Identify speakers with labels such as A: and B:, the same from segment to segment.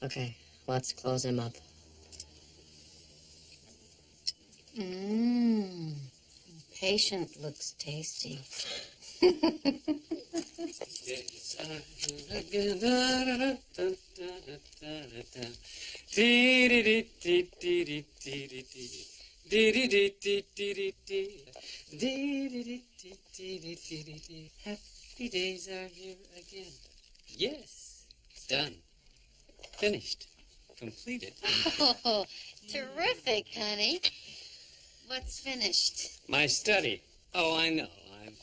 A: Okay, let's close him up. Patient looks tasty.
B: Happy days are here again. Yes, done. Finished. Completed.
A: Oh, terrific, honey. What's finished?
B: My study. Oh, I know. I've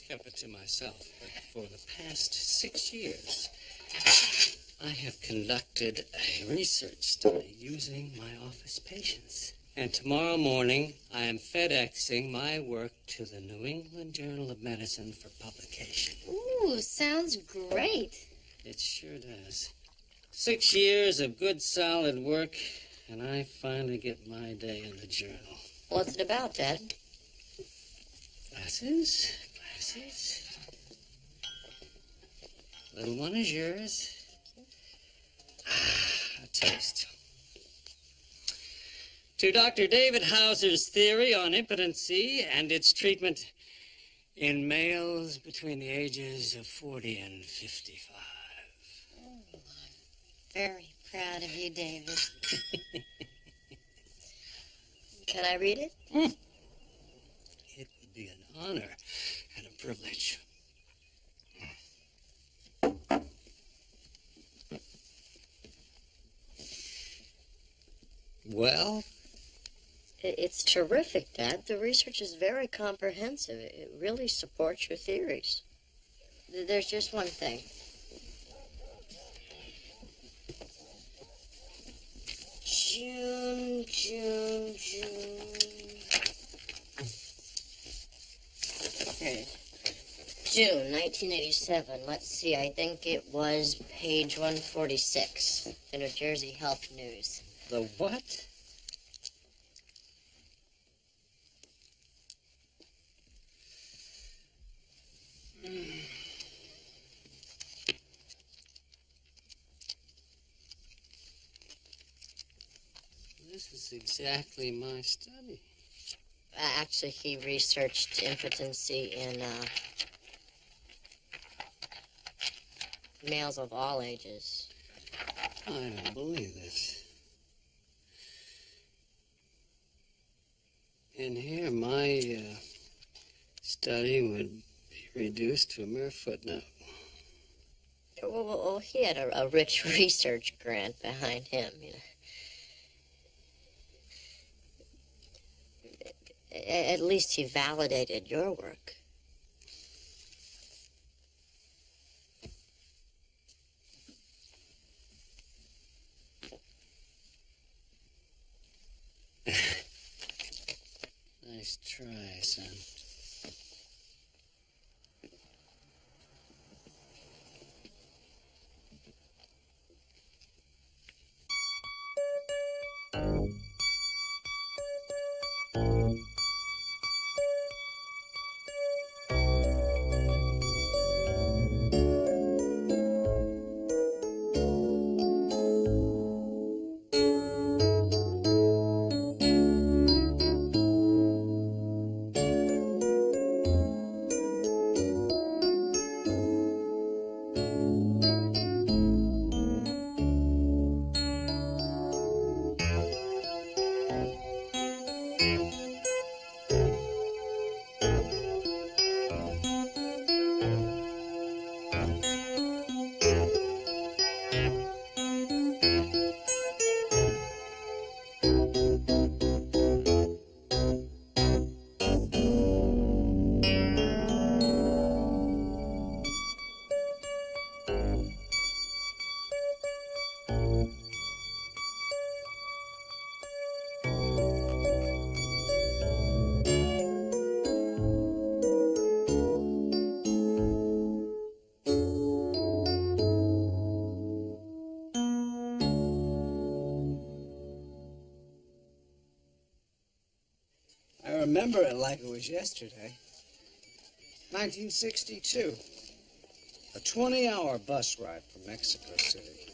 B: kept it to myself. But for the past 6 years, I have conducted a research study using my office patients. And tomorrow morning, I am FedExing my work to the New England Journal of Medicine for publication.
A: Ooh, sounds great.
B: It sure does. 6 years of good, solid work, and I finally get my day in the journal.
A: What's it about, Dad?
B: Glasses. Little one is yours. A toast. To Dr. David Howser's theory on impotency and its treatment in males between the ages of 40 and 55.
A: Oh, I'm very proud of you, David. Can I read it?
B: It would be an honor and a privilege. Well?
A: It's terrific, Dad. The research is very comprehensive. It really supports your theories. There's just one thing. June. Okay. June 1987. Let's see, I think it was page 146, the New Jersey Health News.
B: The what? This is exactly my study.
A: Actually, he researched impotency in males of all ages.
B: I don't believe this. In here, my study would be reduced to a mere footnote.
A: Well, he had a rich research grant behind him, you know. At least he validated your work.
B: Nice try, son. I remember it like it was yesterday. 1962. A 20-hour bus ride from Mexico City.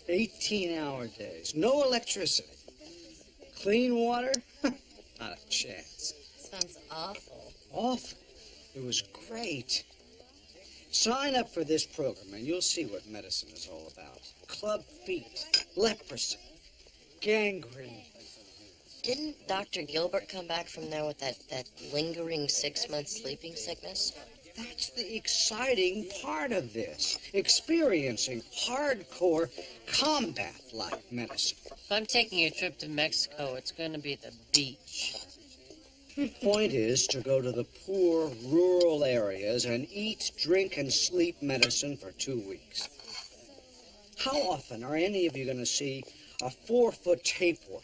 C: 18-hour days. No electricity. Clean water? Not a chance.
A: Sounds awful.
C: Awful. It was great. Sign up for this program and you'll see what medicine is all about. Club feet, leprosy, gangrene.
A: Didn't Dr. Gilbert come back from there with that lingering 6-month sleeping sickness?
C: That's the exciting part of this. Experiencing hardcore combat-like medicine.
D: If I'm taking a trip to Mexico, it's going to be at the beach.
C: Point is to go to the poor, rural areas and eat, drink, and sleep medicine for 2 weeks. How often are any of you going to see a 4-foot tapeworm?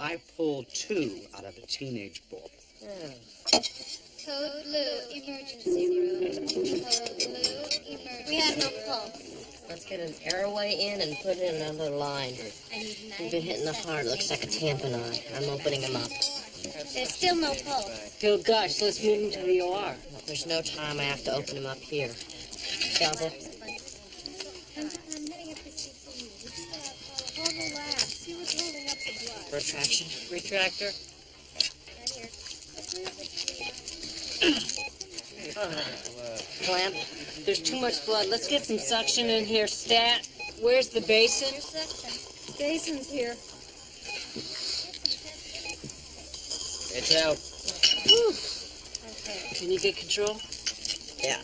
C: I pulled 2 out of a teenage boy.
E: Code blue, emergency room. Code blue, emergency. We have no pulse.
A: Let's get an airway in and put in another line.
E: I need
A: You've been hitting the heart. Looks like a tamponade. I'm opening him up.
E: There's still no pulse.
D: Oh, gosh, let's move him to the OR.
A: There's no time. I have to open him up here. Delta.
E: I'm heading up to CCU. We just gotta call the lab. See what's holding up the blood.
A: Retraction.
D: Retractor.
E: Right here. Let's move it.
A: Clamp.
D: There's too much blood. Let's get some suction in here. Stat. Where's the basin?
E: Your section.
D: Basin's here.
A: It's out.
D: Okay. Can you get control?
A: Yeah.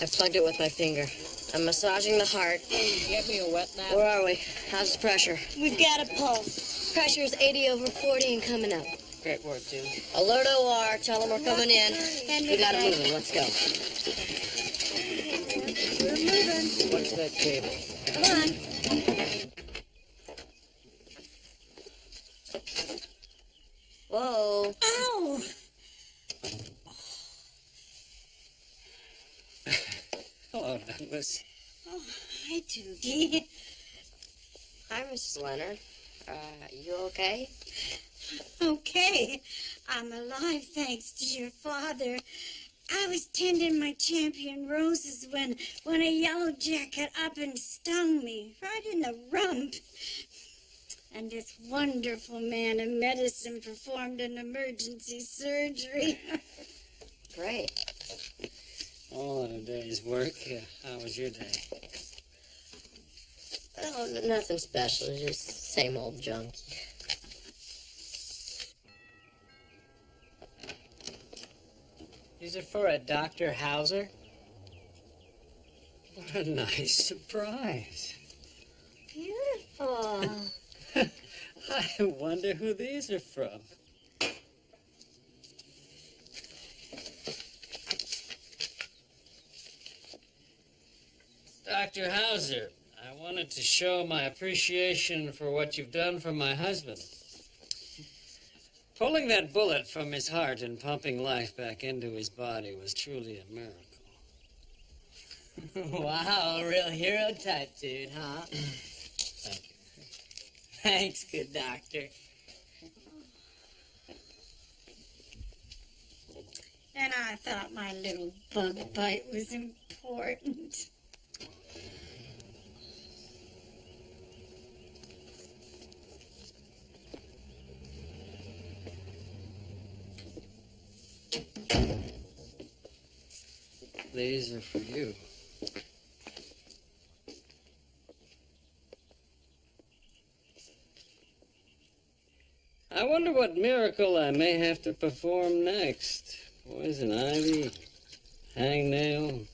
A: I plugged it with my finger. I'm massaging the heart.
D: Get me a wet nap.
A: Where are we? How's the pressure?
E: We've got a pulse.
A: Pressure's 80/40 and coming up.
D: Great work, dude.
A: Alert OR. Tell them we're coming in. We got to move him. Let's go.
E: We're moving.
D: What's that cable?
E: Come on.
A: Whoa.
E: Ow!
B: Hello, Douglas.
E: Oh, hi, Doogie.
A: Hi, Mrs. Leonard. You okay?
E: Okay. I'm alive thanks to your father. I was tending my champion roses when a yellow jacket up and stung me right in the rump. And this wonderful man of medicine performed an emergency surgery.
A: Great.
B: All in a day's work. How was your day?
A: Oh, nothing special. Just same old junk.
D: Is it for a Dr. Howser?
B: What a nice surprise.
A: Beautiful.
B: I wonder who these are from. Dr. Howser, I wanted to show my appreciation for what you've done for my husband. Pulling that bullet from his heart and pumping life back into his body was truly a miracle.
D: Wow, a real hero type dude, huh?
B: Thank you.
D: Thanks, good doctor.
E: And I thought my little bug bite was important.
B: These are for you. I wonder what miracle I may have to perform next. Poison ivy, hangnail.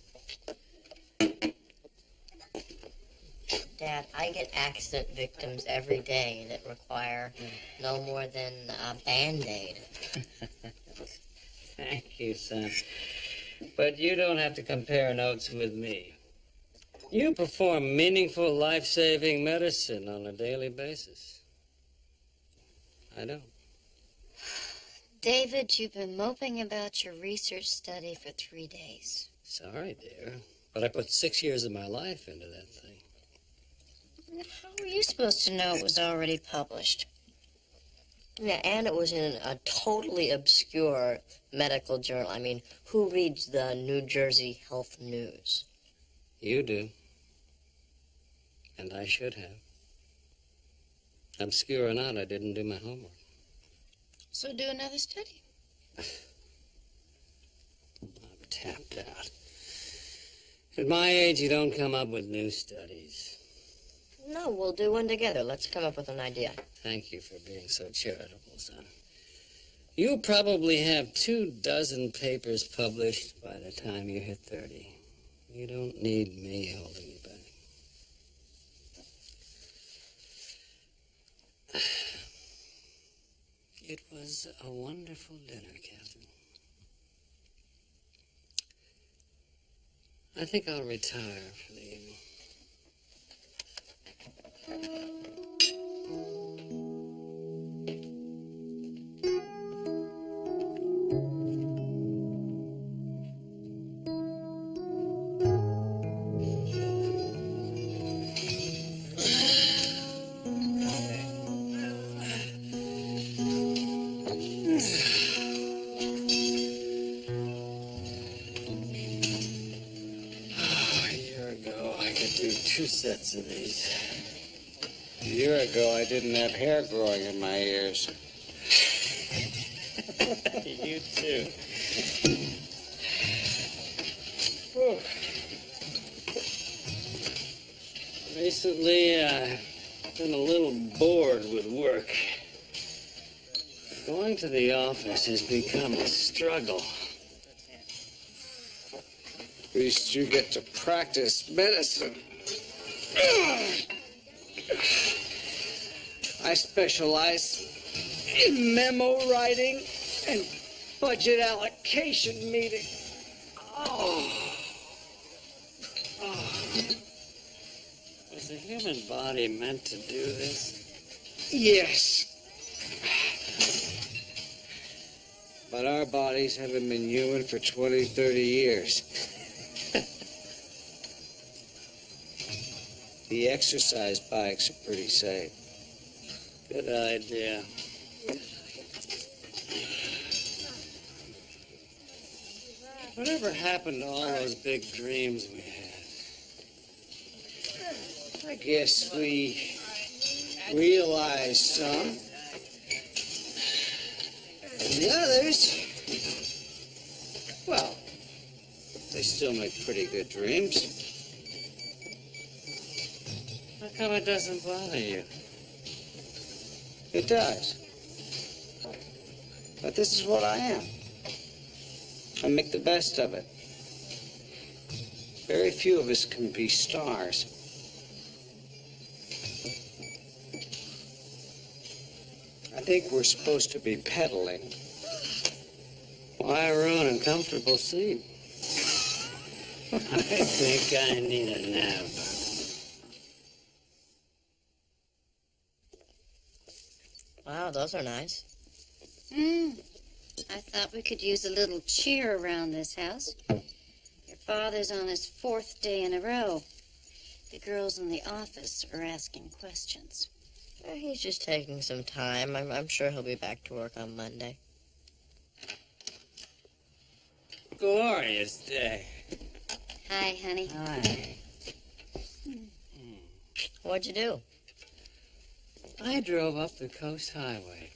A: Dad, I get accident victims every day that require no more than a Band-Aid.
B: Thank you, son. But you don't have to compare notes with me. You perform meaningful, life-saving medicine on a daily basis. I don't.
A: David, you've been moping about your research study for 3 days.
B: Sorry, dear. But I put 6 years of my life into that thing.
A: How were you supposed to know it was already published? Yeah, and it was in a totally obscure medical journal. I mean, who reads the New Jersey Health News?
B: You do. And I should have. Obscure or not, I didn't do my homework.
A: So do another study.
B: I'm tapped out. At my age, you don't come up with new studies.
A: No, we'll do one together. Let's come up with an idea.
B: Thank you for being so charitable, son. You probably have 24 papers published by the time you hit 30. You don't need me holding you back. It was a wonderful dinner, Catherine. I think I'll retire for the evening. Two sets of these.
C: A year ago, I didn't have hair growing in my ears.
B: You too. Recently, I've been a little bored with work. Going to the office has become a struggle.
C: At least you get to practice medicine. I specialize in memo writing and budget allocation meetings.
B: Was the human body meant to do this?
C: Yes. But our bodies haven't been human for 20, 30 years. The exercise bikes are pretty safe.
B: Good idea. Whatever happened to all those big dreams we had?
C: I guess we realized some. And the others, well, they still make pretty good dreams.
B: How come it doesn't bother you?
C: It does. But this is what I am. I make the best of it. Very few of us can be stars. I think we're supposed to be pedaling.
B: Why ruin a comfortable seat? I think I need a nap.
A: Wow, those are nice.
E: I thought we could use a little cheer around this house. Your father's on his 4th day in a row. The girls in the office are asking questions.
A: He's just taking some time. I'm sure he'll be back to work on Monday.
B: Glorious day.
E: Hi, honey.
B: Hi.
A: What'd you do?
B: I drove up the Coast Highway.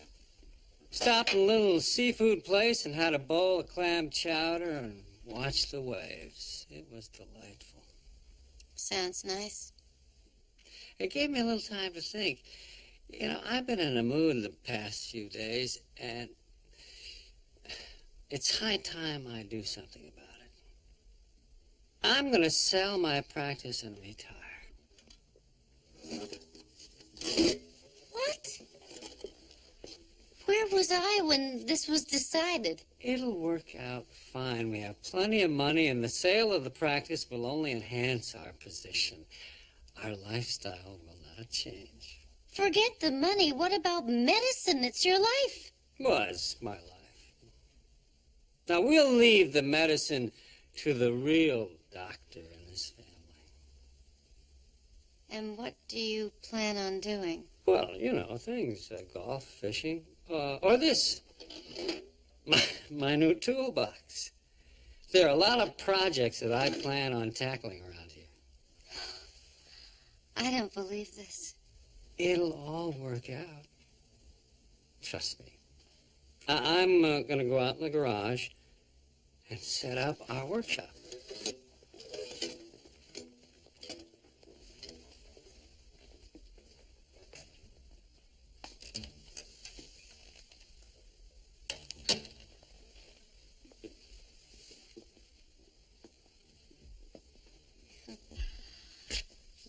B: Stopped at a little seafood place and had a bowl of clam chowder and watched the waves. It was delightful.
E: Sounds nice.
B: It gave me a little time to think. You know, I've been in a mood the past few days, and it's high time I do something about it. I'm going to sell my practice and retire.
E: What? Where was I when this was decided?
B: It'll work out fine. We have plenty of money, and the sale of the practice will only enhance our position. Our lifestyle will not change.
E: Forget the money. What about medicine? It's your life.
B: Was my life. Now, we'll leave the medicine to the real doctor in this family.
E: And what do you plan on doing?
B: Well, you know, things, golf, fishing, or this, my new toolbox. There are a lot of projects that I plan on tackling around here.
E: I don't believe this.
B: It'll all work out. Trust me. I'm going to go out in the garage and set up our workshop.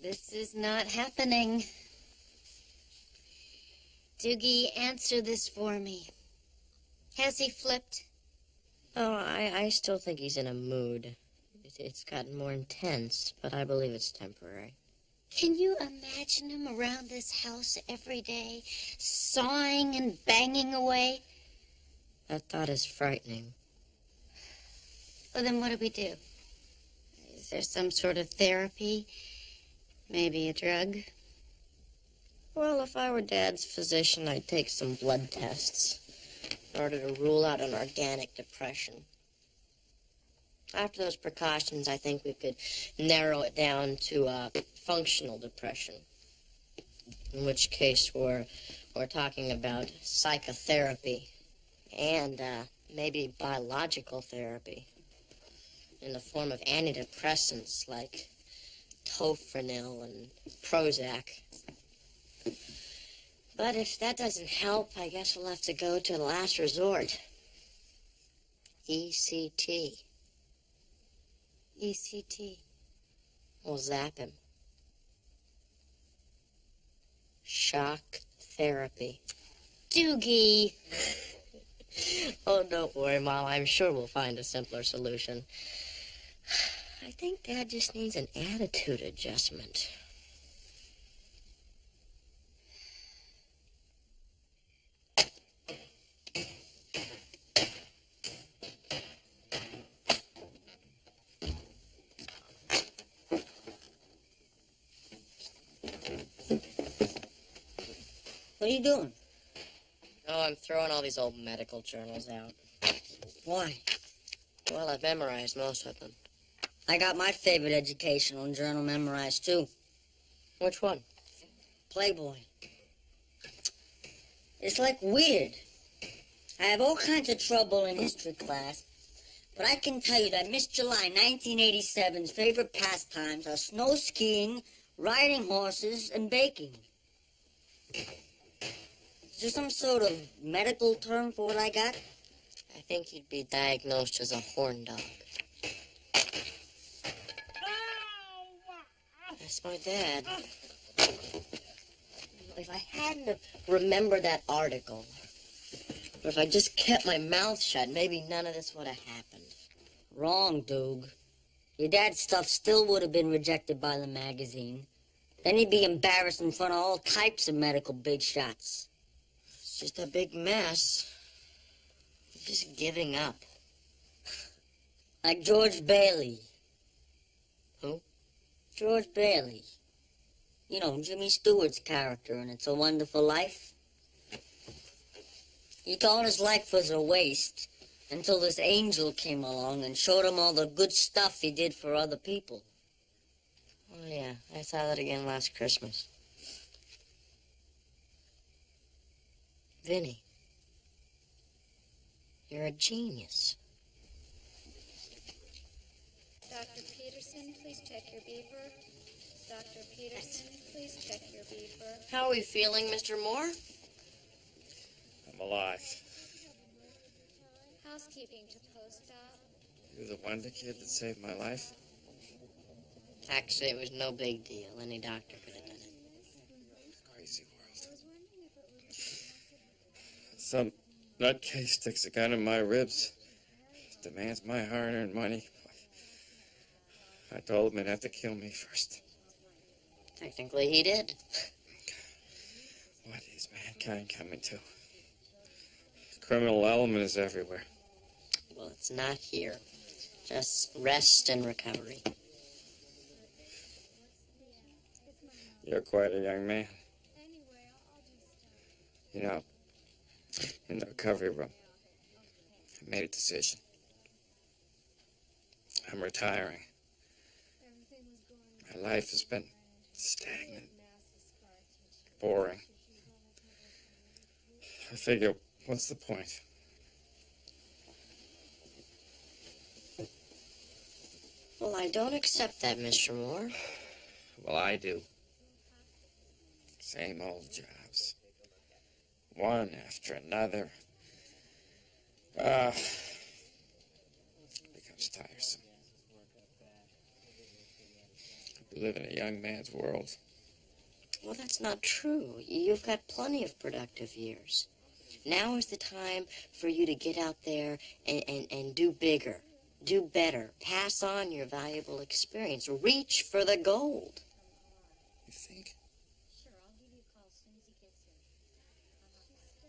E: This is not happening. Doogie, answer this for me. Has he flipped?
A: Oh, I still think he's in a mood. It's gotten more intense, but I believe it's temporary.
E: Can you imagine him around this house every day, sawing and banging away?
A: That thought is frightening.
E: Well, then what do we do? Is there some sort of therapy? Maybe a drug?
A: Well, if I were Dad's physician, I'd take some blood tests in order to rule out an organic depression. After those precautions, I think we could narrow it down to a functional depression, in which case we're talking about psychotherapy and maybe biological therapy in the form of antidepressants like Tofranil and Prozac. But if that doesn't help, I guess we'll have to go to the last resort. ECT.
E: ECT.
A: We'll zap him. Shock therapy.
E: Doogie!
A: Oh, don't worry, Mom. I'm sure we'll find a simpler solution. I think Dad just needs an attitude adjustment.
F: What are you doing?
A: Oh, I'm throwing all these old medical journals out.
F: Why?
A: Well, I've memorized most of them.
F: I got my favorite educational journal memorized, too.
A: Which one?
F: Playboy. It's like weird. I have all kinds of trouble in history class, but I can tell you that Miss July 1987's favorite pastimes are snow skiing, riding horses, and baking. Is there some sort of medical term for what I got?
A: I think you'd be diagnosed as a horn dog. That's my dad. If I hadn't have remembered that article, or if I just kept my mouth shut, maybe none of this would have happened.
F: Wrong, Doog. Your dad's stuff still would have been rejected by the magazine. Then he'd be embarrassed in front of all types of medical big shots.
A: It's just a big mess. I'm just giving up.
F: Like George Bailey.
A: Who?
F: George Bailey. You know, Jimmy Stewart's character in It's a Wonderful Life. He thought his life was a waste until this angel came along and showed him all the good stuff he did for other people.
A: Oh, yeah. I saw that again last Christmas. Vinny, you're a genius.
G: Dr. Peterson, please check your beeper. Dr. Peterson, please check your beeper.
A: How are we feeling, Mr. Moore?
H: I'm alive.
G: Housekeeping to post-op.
H: You're the wonder kid that saved my life?
A: Actually, it was no big deal. Any doctor could have done it.
H: Crazy world. Some nutcase sticks a gun in my ribs, demands my hard-earned money. I told him he'd have to kill me first.
A: Technically, he did.
H: What is mankind coming to? The criminal element is everywhere.
A: Well, it's not here. Just rest and recovery.
H: You're quite a young man. You know, in the recovery room, I made a decision. I'm retiring. My life has been stagnant, boring. I figure, what's the point?
A: Well, I don't accept that, Mr. Moore.
H: Well, I do. Same old jobs. One after another. It becomes tiresome. We live in a young man's world.
A: Well, that's not true. You've got plenty of productive years. Now is the time for you to get out there and do bigger, do better, pass on your valuable experience, reach for the gold.
H: You think?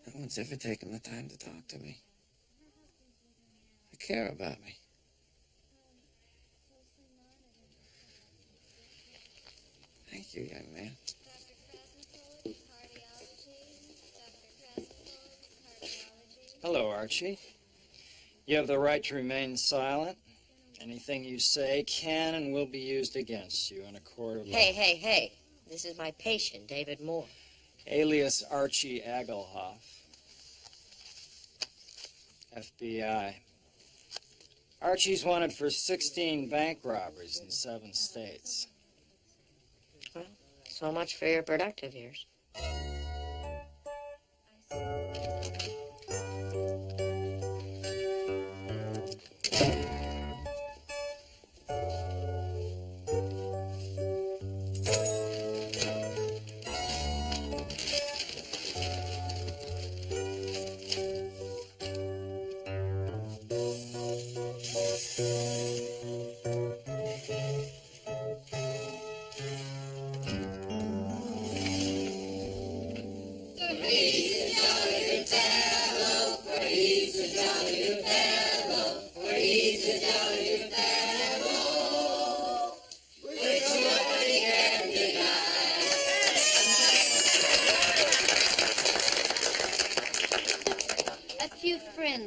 H: No one's ever taken the time to talk to me. They care about me. Thank you, young man.
I: Hello, Archie. You have the right to remain silent. Anything you say can and will be used against you in a court of law.
A: Hey. This is my patient, David Moore.
I: Alias Archie Agelhoff. FBI. Archie's wanted for 16 bank robberies in 7 states.
A: Well, so much for your productive years.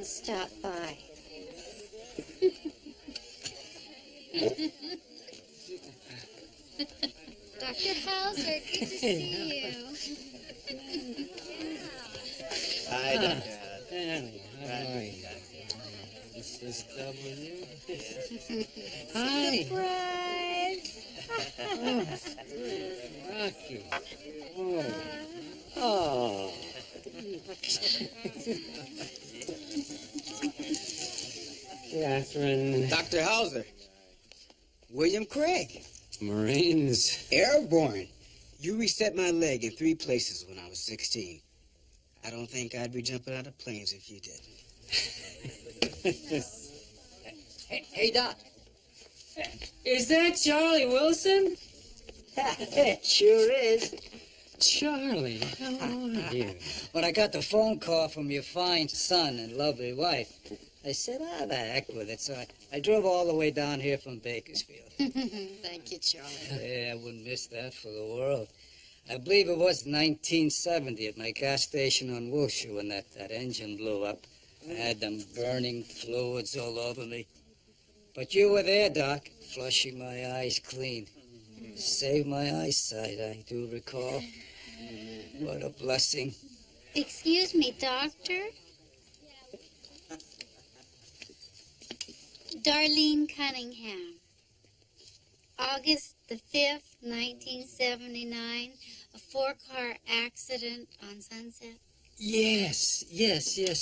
A: Stop by.
G: Dr. Howser, good to see you.
C: Hi, Dad.
I: Hi. This is W. Hi.
E: Surprise!
I: Rocky. Oh. Catherine.
J: Dr. Howser. William Craig.
B: Marines.
J: Airborne. You reset my leg in 3 places when I was 16. I don't think I'd be jumping out of planes if you didn't.
C: Hey, Doc.
D: Is that Charlie Wilson?
C: It sure is.
I: Charlie, how are you?
J: When I got the phone call from your fine son and lovely wife, I said, the heck with it. So I drove all the way down here from Bakersfield.
A: Thank you, Charlie.
J: Yeah, I wouldn't miss that for the world. I believe it was 1970 at my gas station on Wilshire when that engine blew up. I had them burning fluids all over me. But you were there, Doc, flushing my eyes clean. Saved my eyesight, I do recall. What a blessing.
G: Excuse me, Doctor? Darlene Cunningham. August the 5th, 1979, a 4-car accident on Sunset.
B: Yes,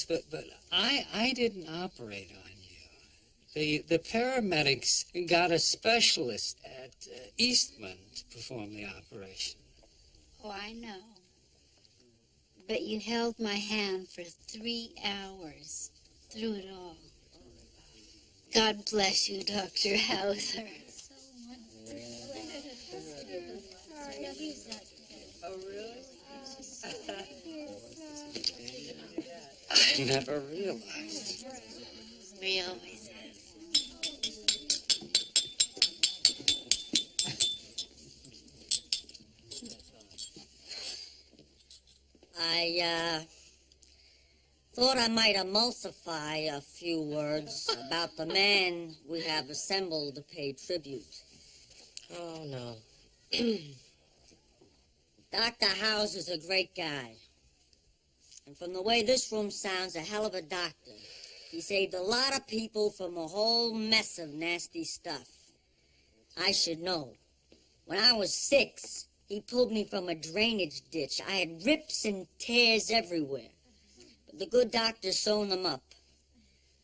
B: but I didn't operate on you. The paramedics got a specialist at Eastman to perform the operation.
G: Oh, I know. But you held my hand for 3 hours through it all. God bless you, Dr. Howser.
C: Oh, really?
B: I never realized.
A: We always have.
F: I thought I might emulsify a few words about the man we have assembled to pay tribute.
A: Oh, no.
F: Dr. Howser's a great guy. And from the way this room sounds, a hell of a doctor. He saved a lot of people from a whole mess of nasty stuff. I should know. When I was 6, he pulled me from a drainage ditch. I had rips and tears everywhere. But the good doctor sewn them up.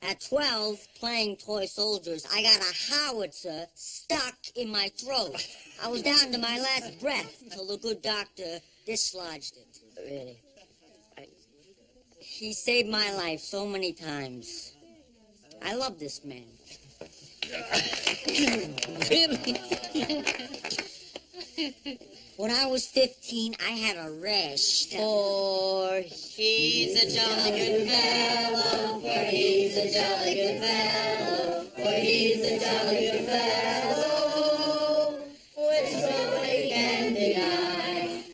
F: At 12, playing toy soldiers, I got a howitzer stuck in my throat. I was down to my last breath till the good doctor dislodged it.
A: Really?
F: He saved my life so many times. I love this man. When I was 15, I had a rash.
A: For he's a jolly good fellow, for he's a jolly good fellow, for he's a jolly good fellow, which nobody can deny.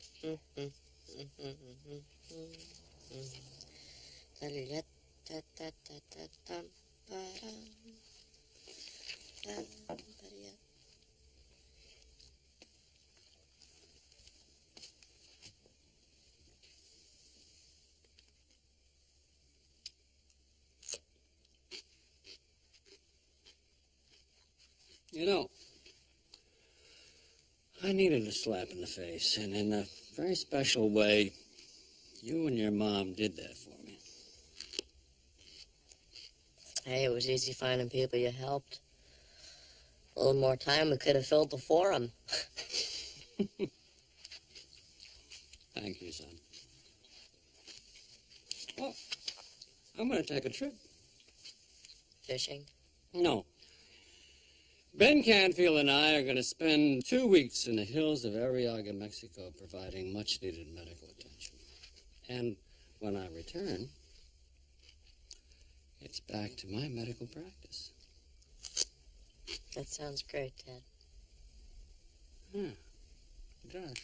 B: You know, I needed a slap in the face, and in a very special way, you and your mom did that for me.
A: Hey, it was easy finding people you helped. A little more time, we could have filled the forum.
B: Thank you, son. Well, I'm going to take a trip.
A: Fishing?
B: No. Ben Canfield and I are going to spend 2 weeks in the hills of Arriaga, Mexico, providing much-needed medical attention. And when I return, it's back to my medical practice.
A: That sounds great, Ted.
B: Yeah, it does.